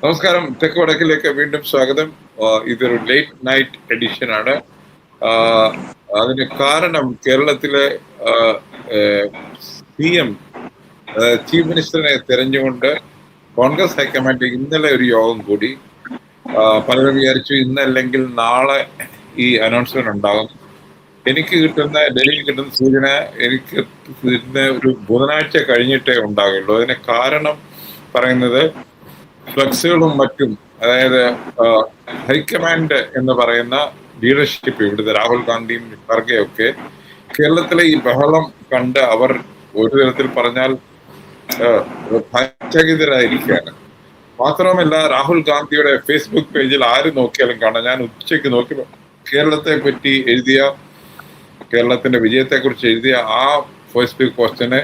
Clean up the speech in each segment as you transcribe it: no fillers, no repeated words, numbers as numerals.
നമസ്കാരം. തെക്ക് വടക്കിലേക്ക് വീണ്ടും സ്വാഗതം. ഇതൊരു ലേറ്റ് നൈറ്റ് എഡിഷൻ ആണ്. അതിന് കാരണം കേരളത്തിലെ CM ചീഫ് മിനിസ്റ്ററിനെ തെരഞ്ഞുകൊണ്ട് കോൺഗ്രസ് ഹൈക്കമാൻഡ് ഇന്നലെ ഒരു യോഗം കൂടി. പലരും വിചാരിച്ചു ഇന്നല്ലെങ്കിൽ നാളെ ഈ അനൗൺസ്മെന്റ് ഉണ്ടാകും. ഡൽഹിയിൽ കിട്ടുന്ന സൂചന എനിക്ക് ഇന്ന് ഒരു ബുധനാഴ്ച കഴിഞ്ഞിട്ടേ ഉണ്ടാകുള്ളൂ. അതിന് കാരണം പറയുന്നത് ഫ്ലക്സുകളും മറ്റും, അതായത് ഹൈക്കമാൻഡ് എന്ന് പറയുന്ന ലീഡർഷിപ്പ്, ഇവിടുത്തെ രാഹുൽ ഗാന്ധിയും ഖർഗെയും ഒക്കെ കേരളത്തിലെ ഈ ബഹളം കണ്ട് അവർ ഒരു തരത്തിൽ പറഞ്ഞാൽ ഭയചകിതരായിരിക്കുകയാണ്. മാത്രവുമല്ല, രാഹുൽ ഗാന്ധിയുടെ ഫേസ്ബുക്ക് പേജിൽ ആര് നോക്കിയാലും കാണാം. ഞാൻ ഉച്ചയ്ക്ക് നോക്കി കേരളത്തെ പറ്റി എഴുതിയ, കേരളത്തിന്റെ വിജയത്തെ കുറിച്ച് എഴുതിയ ആ ഫേസ്ബുക്ക് പോസ്റ്റിന്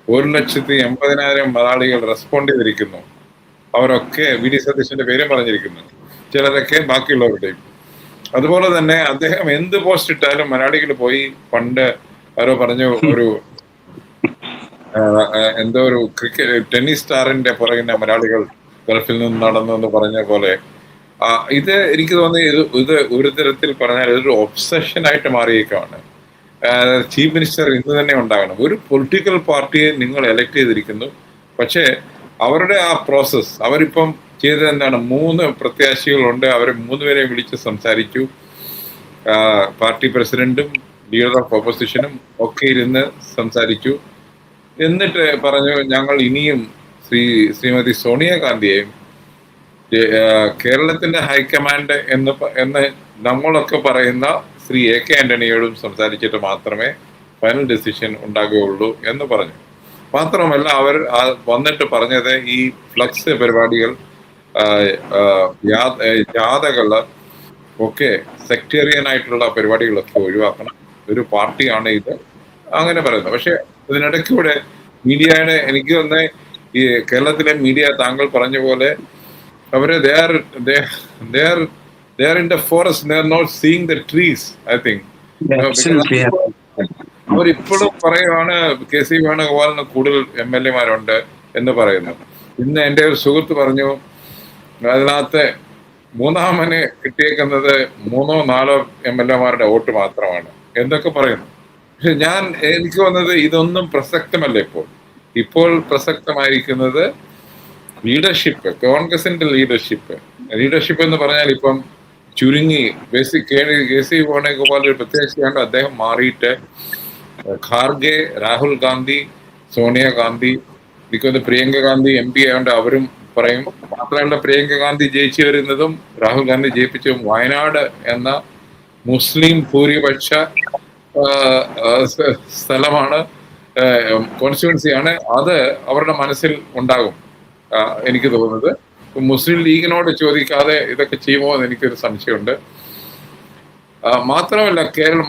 1,80,000 മലയാളികൾ റെസ്പോണ്ട് ചെയ്തിരിക്കുന്നു. അവരൊക്കെ വി ഡി സതീശന്റെ പേരും പറഞ്ഞിരിക്കുന്നു, ചിലരൊക്കെ ബാക്കിയുള്ളവരുടെയും. അതുപോലെ തന്നെ അദ്ദേഹം എന്ത് പോസ്റ്റ് ഇട്ടാലും മലയാളികൾ പോയി, പണ്ട് ആരോ പറഞ്ഞു, എന്തോ ഒരു ടെന്നീസ് സ്റ്റാറിന്റെ പുറകിനെ മലയാളികൾ ഗൾഫിൽ നിന്ന് നടന്നു എന്ന് പറഞ്ഞ പോലെ ഇത് എനിക്ക് തോന്നി ഇത് ഒരു തരത്തിൽ പറഞ്ഞാൽ ഇതൊരു ഒബ്സഷൻ ആയിട്ട് മാറിയേക്കാണ്. ചീഫ് മിനിസ്റ്റർ ഇന്ന് തന്നെ ഉണ്ടാകണം. ഒരു പൊളിറ്റിക്കൽ പാർട്ടിയെ നിങ്ങൾ എലക്ട് ചെയ്തിരിക്കുന്നു, പക്ഷേ അവരുടെ ആ പ്രോസസ് അവരിപ്പം ചെയ്തത് എന്താണ്? 3 പ്രത്യാശികളുണ്ട്, അവരെ 3 പേരെ വിളിച്ച് സംസാരിച്ചു. പാർട്ടി പ്രസിഡന്റും ലീഡർ ഓഫ് ഓപ്പോസിഷനും ഒക്കെ ഇരുന്ന് സംസാരിച്ചു. എന്നിട്ട് പറഞ്ഞു, ഞങ്ങൾ ഇനിയും ശ്രീമതി സോണിയാഗാന്ധിയെയും കേരളത്തിന്റെ ഹൈക്കമാൻഡ് എന്ന് നമ്മളൊക്കെ പറയുന്ന ശ്രീ AK ആന്റണിയോടും സംസാരിച്ചിട്ട് മാത്രമേ ഫൈനൽ ഡിസിഷൻ ഉണ്ടാകുകയുള്ളൂ എന്ന് പറഞ്ഞു. മാത്രമല്ല, അവർ വന്നിട്ട് പറഞ്ഞത് ഈ ഫ്ലക്സ് പരിപാടികൾ, ജാഥകള് ഒക്കെ സെക്ടേറിയൻ ആയിട്ടുള്ള പരിപാടികളൊക്കെ ഒഴിവാക്കണം, ഒരു പാർട്ടിയാണ് ഇത്, അങ്ങനെ പറയുന്നത്. പക്ഷെ ഇതിനിടയ്ക്കൂടെ മീഡിയയുടെ, എനിക്ക് തന്നെ ഈ കേരളത്തിലെ മീഡിയ താങ്കൾ പറഞ്ഞ പോലെ അവര് they are in the forest, they are not seeing the trees, I think. അവരിപ്പോഴും പറയുവാണ് KC വേണുഗോപാലിന് കൂടുതൽ MLA മാരുണ്ട് എന്ന് പറയുന്നു. ഇന്ന് എൻ്റെ ഒരു സുഹൃത്ത് പറഞ്ഞു, അതിനകത്ത് മൂന്നാമന് കിട്ടിയേക്കുന്നത് 3-4 MLA മാരുടെ വോട്ട് മാത്രമാണ് എന്നൊക്കെ പറയുന്നു. പക്ഷെ എനിക്ക് തോന്നുന്നത് ഇതൊന്നും പ്രസക്തമല്ല. ഇപ്പോൾ പ്രസക്തമായിരിക്കുന്നത് ലീഡർഷിപ്പ്, കോൺഗ്രസിന്റെ ലീഡർഷിപ്പ് എന്ന് പറഞ്ഞാൽ ഇപ്പം ചുരുങ്ങി ബേസിക് KC വേണുഗോപാൽ ഒരു പ്രത്യേകിച്ചാണ്ട് അദ്ദേഹം മാറിയിട്ട് ഖാർഗെ, രാഹുൽ ഗാന്ധി, സോണിയാഗാന്ധി, എനിക്കൊന്ന് പ്രിയങ്ക ഗാന്ധി MP ആയതുകൊണ്ട് അവരും പറയും. മാത്രമല്ല, പ്രിയങ്ക ഗാന്ധി ജയിച്ചു വരുന്നതും രാഹുൽ ഗാന്ധി ജയിപ്പിച്ചതും വയനാട് എന്ന മുസ്ലിം ഭൂരിപക്ഷ സ്ഥലമാണ്, കോൺസ്റ്റിറ്റ്യുവൻസിയാണ്. അത് അവരുടെ മനസ്സിൽ ഉണ്ടാകും എനിക്ക് തോന്നുന്നത്. മുസ്ലിം ലീഗിനോട് ചോദിക്കാതെ ഇതൊക്കെ ചെയ്യുമോ എന്ന് എനിക്കൊരു സംശയമുണ്ട്. മാത്രമല്ല,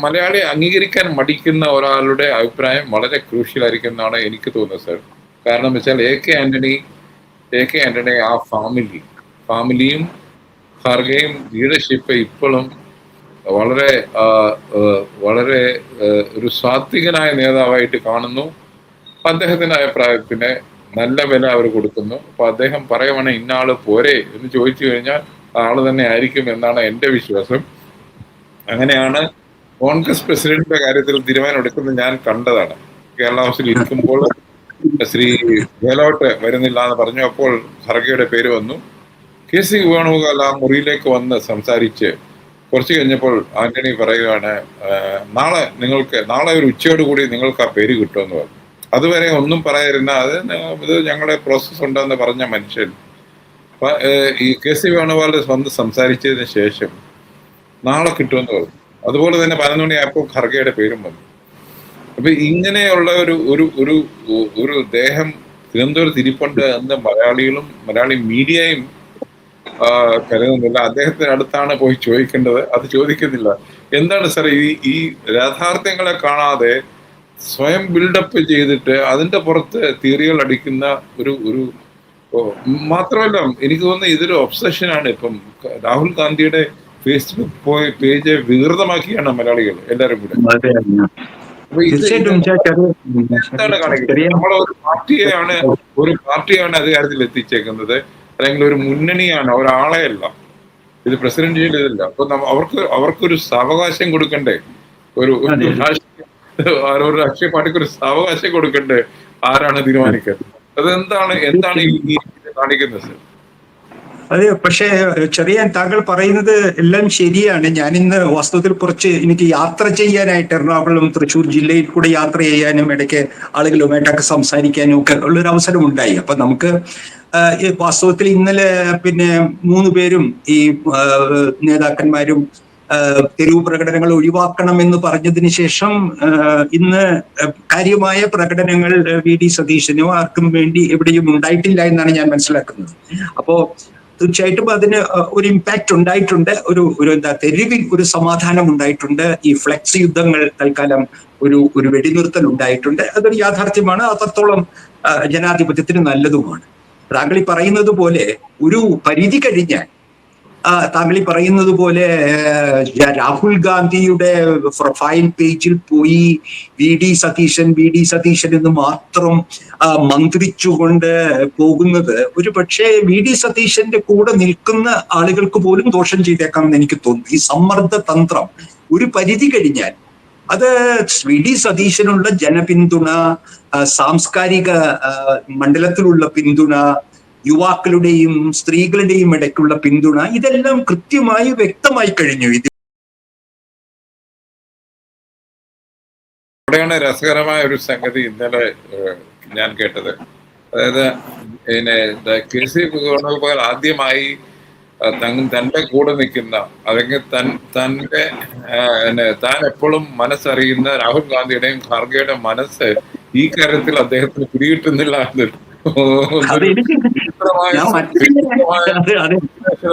മലയാളി അംഗീകരിക്കാൻ മടിക്കുന്ന ഒരാളുടെ അഭിപ്രായം വളരെ ക്രൂഷ്യലായിരിക്കുന്നതാണ് എനിക്ക് തോന്നുന്നത് സർ. കാരണം വെച്ചാൽ AK ആന്റണി ആ ഫാമിലിയും ഖാർഗെയും ലീഡർഷിപ്പ് ഇപ്പോഴും വളരെ വളരെ ഒരു സാത്വികനായ നേതാവായിട്ട് കാണുന്നു. അദ്ദേഹത്തിന്റെ അഭിപ്രായത്തിന് നല്ല വില അവർ കൊടുക്കുന്നു. അപ്പൊ അദ്ദേഹം പറയുവാണ് ഇന്ന ആള് പോരെ എന്ന് ചോദിച്ചു കഴിഞ്ഞാൽ ആള് തന്നെ ആയിരിക്കും എന്നാണ് എൻ്റെ വിശ്വാസം. അങ്ങനെയാണ് കോൺഗ്രസ് പ്രസിഡന്റിന്റെ കാര്യത്തിൽ തീരുമാനം എടുക്കുന്നത് ഞാൻ കണ്ടതാണ്. കേരള ഹൗസിൽ ഇരിക്കുമ്പോൾ ശ്രീ ഗെഹ്ലോട്ട് വരുന്നില്ല എന്ന് പറഞ്ഞു. അപ്പോൾ ഖർഗെയുടെ പേര് വന്നു. KC വേണുഗോപാൽ ആ മുറിയിലേക്ക് വന്ന് സംസാരിച്ച് കുറച്ച് കഴിഞ്ഞപ്പോൾ ആന്റണി പറയുകയാണ്, നാളെ ഒരു ഉച്ചയോടുകൂടി നിങ്ങൾക്ക് ആ പേര് കിട്ടുമെന്ന് പറഞ്ഞു. അതുവരെ ഒന്നും പറയാതിരുന്ന ഇത് ഞങ്ങളുടെ പ്രോസസ് ഉണ്ടെന്ന് പറഞ്ഞ മനുഷ്യൻ ഈ KC വേണുഗോപാൽ വന്ന് സംസാരിച്ചതിന് ശേഷം നാളെ കിട്ടുമെന്ന് പറഞ്ഞു. അതുപോലെ തന്നെ 11 മണിയായപ്പോൾ ഖർഗെയുടെ പേരും വന്നു. അപ്പൊ ഇങ്ങനെയുള്ള ഒരു ദേഹം തിരുവനന്തപുരത്ത് ഇരിപ്പുണ്ട് എന്ന് മലയാളി മീഡിയയും കരുതുന്നില്ല. അദ്ദേഹത്തിന് അടുത്താണ് പോയി ചോദിക്കേണ്ടത്, അത് ചോദിക്കുന്നില്ല. എന്താണ് സാർ ഈ യാഥാർത്ഥ്യങ്ങളെ കാണാതെ സ്വയം ബിൽഡപ്പ് ചെയ്തിട്ട് അതിന്റെ പുറത്ത് തിയറികൾ അടിക്കുന്ന ഒരു മാത്രമല്ല, എനിക്ക് തോന്നുന്നത് ഇതൊരു ഒബ്സഷനാണ്. ഇപ്പം രാഹുൽ ഗാന്ധിയുടെ ഫേസ്ബുക്ക് പേജ് വികൃതമാക്കിയാണ് മലയാളികൾ എല്ലാവരും കൂടെ. അപ്പൊ എന്താണ് കാണിക്കുന്നത്? നമ്മളെ ഒരു പാർട്ടിയാണ് അധികാരത്തിൽ എത്തിച്ചേക്കുന്നത്. അല്ലെങ്കിൽ ഒരു മുന്നണിയാണ്, ഒരാളെ അല്ല. ഇത് പ്രസിഡന്റിയൽ ഇതല്ല. അപ്പൊ അവർക്കൊരു സാവകാശം കൊടുക്കണ്ടേ? ഒരു ഒരു രാഷ്ട്രീയ പാർട്ടിക്ക് ഒരു സാവകാശം കൊടുക്കണ്ടേ? ആരാണ് തീരുമാനിക്കുന്നത്? എന്താണ് ഈ കാണിക്കുന്നത് സർ? അതെ, പക്ഷേ ചെറിയ താങ്കൾ പറയുന്നത് എല്ലാം ശരിയാണ്. ഞാനിന്ന് വാസ്തവത്തിൽ കുറച്ച് എനിക്ക് യാത്ര ചെയ്യാനായിട്ട് എറണാകുളം തൃശ്ശൂർ ജില്ലയിൽ കൂടെ യാത്ര ചെയ്യാനും ഇടയ്ക്ക് ആളുകളുമായിട്ടൊക്കെ സംസാരിക്കാനും ഒക്കെ ഉള്ളൊരു അവസരം ഉണ്ടായി. അപ്പൊ നമുക്ക് വാസ്തവത്തിൽ ഇന്നലെ പിന്നെ 3 പേരും ഈ നേതാക്കന്മാരും തെരുവ് പ്രകടനങ്ങൾ ഒഴിവാക്കണമെന്ന് പറഞ്ഞതിന് ശേഷം ഇന്ന് കാര്യമായ പ്രകടനങ്ങൾ VD സതീശനോ ആർക്കും വേണ്ടി എവിടെയും ഉണ്ടായിട്ടില്ല എന്നാണ് ഞാൻ മനസ്സിലാക്കുന്നത്. അപ്പോ തീർച്ചയായിട്ടും അതിന് ഒരു ഇമ്പാക്ട് ഉണ്ടായിട്ടുണ്ട്. ഒരു തെരുവിൽ ഒരു സമാധാനം ഉണ്ടായിട്ടുണ്ട്. ഈ ഫ്ലെക്സ് യുദ്ധങ്ങൾ തൽക്കാലം ഒരു വെടിനിർത്തൽ ഉണ്ടായിട്ടുണ്ട്. അതൊരു യാഥാർത്ഥ്യമാണ്. അത്രത്തോളം ജനാധിപത്യത്തിന് നല്ലതുമാണ്. താങ്കൾ ഈ പറയുന്നത് പോലെ ഒരു പരിധി കഴിഞ്ഞാൽ താങ്കൾ ഈ പറയുന്നത് പോലെ രാഹുൽ ഗാന്ധിയുടെ പ്രൊഫൈൽ പേജിൽ പോയി VD സതീശൻ എന്ന് മാത്രം മന്ത്രിച്ചുകൊണ്ട് പോകുന്നത് ഒരു പക്ഷേ VD സതീശന്റെ കൂടെ നിൽക്കുന്ന ആളുകൾക്ക് പോലും ദോഷം ചെയ്തേക്കാം എന്ന് എനിക്ക് തോന്നുന്നു. ഈ സമ്മർദ്ദ തന്ത്രം ഒരു പരിധി കഴിഞ്ഞാൽ അത് VD സതീശനുള്ള ജനപിന്തുണ, സാംസ്കാരിക മണ്ഡലത്തിലുള്ള പിന്തുണ, യുവാക്കളുടെയും സ്ത്രീകളുടെയും ഇടയ്ക്കുള്ള പിന്തുണ, ഇതെല്ലാം കൃത്യമായി വ്യക്തമായി കഴിഞ്ഞു. ഇവിടെയാണ് രസകരമായ ഒരു സംഗതി ഇന്നലെ ഞാൻ കേട്ടത്. അതായത് KC വേണുഗോപാൽ ആദ്യമായി തന്റെ കൂടെ നിൽക്കുന്ന, അല്ലെങ്കിൽ താൻ എപ്പോഴും മനസ്സറിയുന്ന രാഹുൽ ഗാന്ധിയുടെയും ഖാർഗെയുടെ മനസ്സ് ഈ കാര്യത്തിൽ അദ്ദേഹത്തിന് പിടികിട്ടുന്നില്ല എന്നൊരു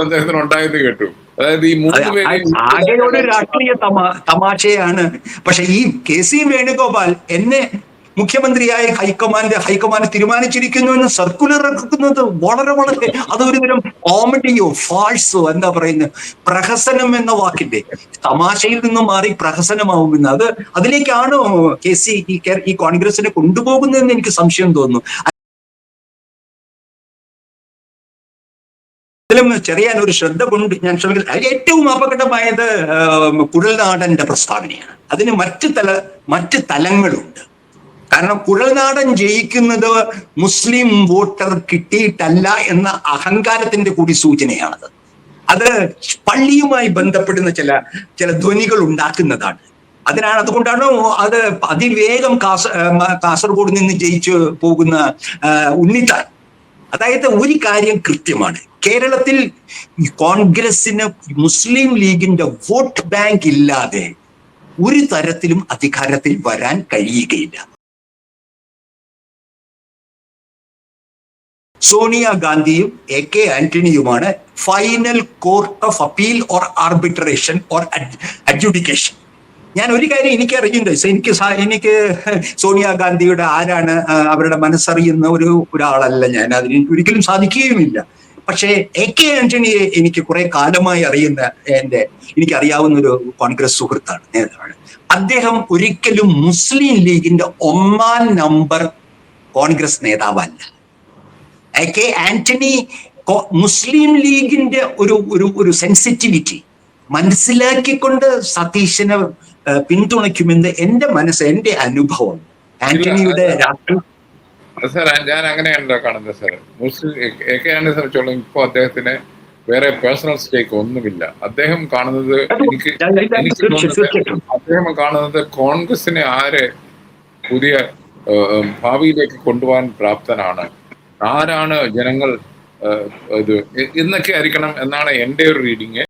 അദ്ദേഹത്തിന് ഉണ്ടായെന്ന് കേട്ടു. അതായത് ഈ 3 പേരും ആകെ ഒരു രാഷ്ട്രീയ തമാശയാണ്. പക്ഷെ ഈ KC വേണുഗോപാൽ എന്നെ മുഖ്യമന്ത്രിയായ ഹൈക്കമാൻഡ് തീരുമാനിച്ചിരിക്കുന്നു എന്ന് സർക്കുലർ ഇറക്കുന്നത് വളരെ അതൊരു തരം കോമഡിയോ ഫാഴ്സോ എന്താ പറയുന്നത്, പ്രഹസനം എന്ന വാക്കിന്റെ തമാശയിൽ നിന്നും മാറി പ്രഹസനമാവുമെന്ന് അതിലേക്കാണോ KC ഈ കോൺഗ്രസിനെ കൊണ്ടുപോകുന്നതെന്ന് എനിക്ക് സംശയം തോന്നുന്നു. ഇതിലും ചെറിയാൻ ഒരു ശ്രദ്ധ കൊണ്ട് ഞാൻ ശ്രമിക്കുന്നത്. അതിൽ ഏറ്റവും അപകടമായത് കുഴൽനാടന്റെ പ്രസ്താവനയാണ്. അതിന് മറ്റ് തലങ്ങളുണ്ട്. കാരണം കുഴൽനാടൻ ജയിക്കുന്നത് മുസ്ലിം വോട്ടർ കിട്ടിയിട്ടല്ല എന്ന അഹങ്കാരത്തിന്റെ കൂടി സൂചനയാണത്. അത് പള്ളിയുമായി ബന്ധപ്പെടുന്ന ചില ധ്വനികൾ ഉണ്ടാക്കുന്നതാണ്. അതുകൊണ്ടാണ് അത് അതിവേഗം കാസർഗോഡ് നിന്ന് ജയിച്ചു പോകുന്ന ഉണ്ണിത്താൻ. അതായത് ഒരു കാര്യം കൃത്യമാണ്, കേരളത്തിൽ കോൺഗ്രസിന് മുസ്ലിം ലീഗിന്റെ വോട്ട് ബാങ്ക് ഇല്ലാതെ ഒരു തരത്തിലും അധികാരത്തിൽ വരാൻ കഴിയുകയില്ല. സോണിയാഗാന്ധിയും AK ആന്റണിയുമാണ് final court of appeal or arbitration or adjudication. ഞാൻ ഒരു കാര്യം എനിക്ക് സോണിയാഗാന്ധിയുടെ ആരാണ് അവരുടെ മനസ്സറിയുന്ന ഒരാളല്ല ഞാൻ. അതിന് ഒരിക്കലും സാധിക്കുകയുമില്ല. പക്ഷേ AK ആന്റണിയെ എനിക്ക് കുറെ കാലമായി എനിക്കറിയാവുന്ന ഒരു കോൺഗ്രസ് സുഹൃത്താണ്, നേതാവാണ്. അദ്ദേഹം ഒരിക്കലും മുസ്ലിം ലീഗിന്റെ 1ാം നമ്പർ കോൺഗ്രസ് നേതാവല്ല. AK ആന്റണി മുസ്ലിം ലീഗിന്റെ ഒരു സെൻസിറ്റിവിറ്റി മനസ്സിലാക്കിക്കൊണ്ട് സതീശനെ പിന്തുണയ്ക്കുമെന്ന് എന്റെ അനുഭവം. ആന്റണിയുടെ സാർ, ഞാൻ അങ്ങനെയാണല്ലോ കാണുന്നത് സാർ. AK ആന്റണിയെ സംബന്ധിച്ചോളം ഇപ്പൊ അദ്ദേഹത്തിന് വേറെ പേഴ്സണൽ സ്റ്റേക്ക് ഒന്നുമില്ല. അദ്ദേഹം കാണുന്നത് അദ്ദേഹം കാണുന്നത് കോൺഗ്രസിനെ പുതിയ ഭാവിയിലേക്ക് കൊണ്ടുപോകാൻ പ്രാപ്തനാണ്, ആരാണ് ജനങ്ങൾ എന്നൊക്കെ ആയിരിക്കണം എന്നാണ് എൻ്റെ ഒരു റീഡിങ്.